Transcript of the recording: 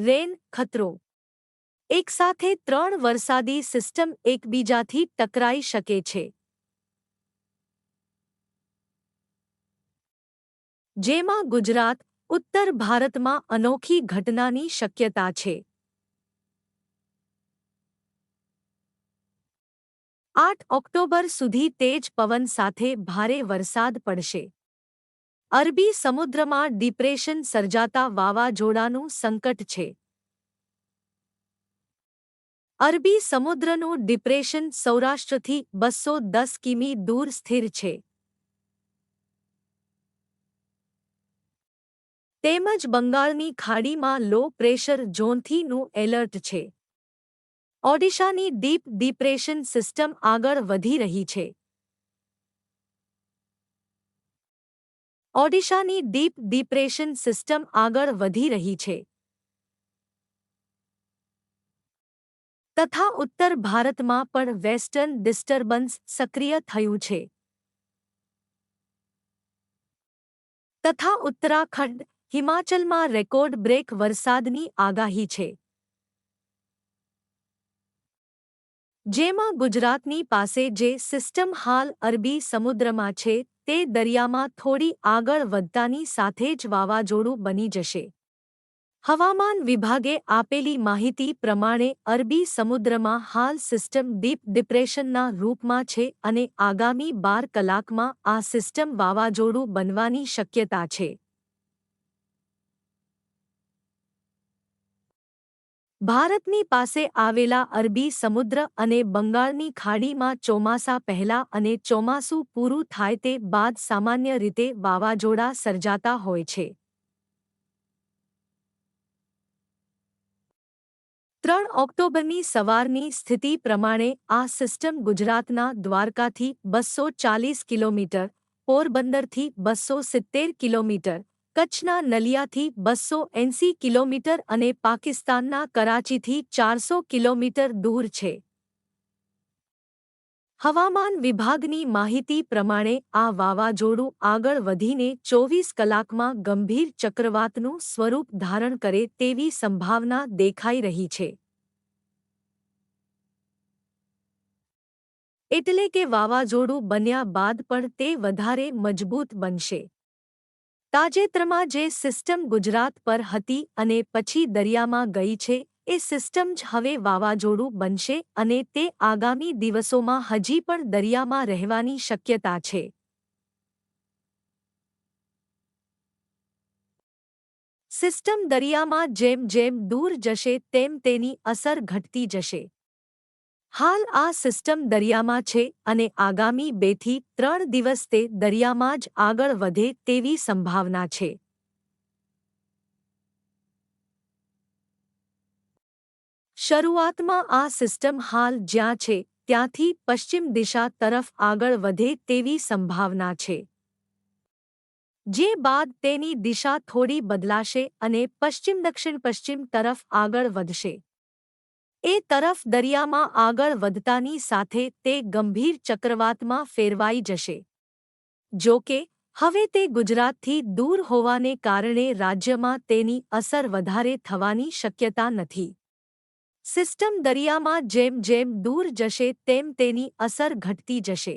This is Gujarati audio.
રેન ખતરો. એકસાથે 3 વરસાદી સિસ્ટમ એકબીજાથી ટકરાઈ શકે છે, જેમાં ગુજરાત, ઉત્તર ભારતમાં અનોખી ઘટનાની શક્યતા છે. 8 ઓક્ટોબર સુધી તેજ પવન સાથે ભારે વરસાદ પડશે. અરબી સમુદ્રમાં ડિપ્રેશન સર્જાતા વાવાઝોડાનું સંકટ છે. અરબી સમુદ્રનું ડિપ્રેશન સૌરાષ્ટ્રથી 210 કિમી દૂર સ્થિર છે. તેમજ બંગાળની ખાડીમાં લો પ્રેશર ઝોનથી નું એલર્ટ છે. ઓડિશાની ડીપ ડિપ્રેશન સિસ્ટમ આગળ વધી રહી છે. ઓડિશાની ડીપ ડિપ્રેશન સિસ્ટમ આગળ વધી રહી છે તથા ઉત્તર ભારતમાં પણ વેસ્ટર્ન ડિસ્ટર્બન્સ સક્રિય થયું છે તથા ઉત્તરાખંડ, હિમાચલમાં રેકોર્ડ બ્રેક વરસાદની આગાહી છે. જેમાં ગુજરાતની પાસે જે સિસ્ટમ હાલ અરબી સમુદ્રમાં છે તે દરિયામાં થોડી આગળ વધતાની સાથે જ વાવાઝોડું બની જશે. હવામાન વિભાગે આપેલી માહિતી પ્રમાણે અરબી સમુદ્રમાં હાલ સિસ્ટમ ડીપ ડિપ્રેશનના રૂપમાં છે અને આગામી 12 કલાકમાં આ સિસ્ટમ વાવાઝોડું બનવાની શક્યતા છે. ભારતની પાસે આવેલા અરબી સમુદ્ર અને બંગાળની ખાડીમાં ચોમાસા પહેલા અને ચોમાસું પૂરું થાય તે બાદ સામાન્ય રીતે વાવાઝોડા સર્જાતા હોય છે. 3 ઓક્ટોબરની સવારની સ્થિતિ પ્રમાણે આ સિસ્ટમ ગુજરાતના દ્વારકાથી 240 કિલોમીટર, પોરબંદરથી 270 કિલોમીટર, કચ્છના નલિયાથી 280 કિલોમીટર અને પાકિસ્તાનના કરાચીથી 400 કિલોમીટર દૂર છે. હવામાન વિભાગની માહિતી પ્રમાણે આ વાવાઝોડું આગળ વધીને 24 કલાકમાં ગંભીર ચક્રવાતનું સ્વરૂપ ધારણ કરે તેવી સંભાવના દેખાઈ રહી છે. એટલે કે વાવાઝોડું બન્યા બાદ પણ તે વધારે મજબૂત બનશે. તાજેતરમાં જે સિસ્ટમ ગુજરાત પર હતી અને પછી દરિયામાં ગઈ છે એ સિસ્ટમ જ હવે વાવાઝોડું બનશે અને તે આગામી દિવસોમાં હજી પણ દરિયામાં રહેવાની શક્યતા છે. સિસ્ટમ દરિયામાં જેમ જેમ દૂર જશે તેમ તેની અસર ઘટતી જશે. હાલ આ સિસ્ટમ દરિયામાં છે અને આગામી 2 થી 3 દિવસ તે દરિયામાં જ આગળ વધે તેવી સંભાવના છે. શરૂઆતમાં આ સિસ્ટમ હાલ જ્યાં છે ત્યાંથી પશ્ચિમ દિશા તરફ આગળ વધે તેવી સંભાવના છે. જે બાદ તેની દિશા થોડી બદલાશે અને પશ્ચિમ-દક્ષિણ-પશ્ચિમ તરફ આગળ વધશે. એ તરફ દરિયામાં આગળ વધતાની સાથે તે ગંભીર ચક્રવાતમાં ફેરવાઈ જશે. જો કે હવે તે ગુજરાતથી દૂર હોવાને કારણે રાજ્યમાં તેની અસર વધારે થવાની શક્યતા નથી. સિસ્ટમ દરિયામાં જેમ જેમ દૂર જશે તેમ તેની અસર ઘટતી જશે.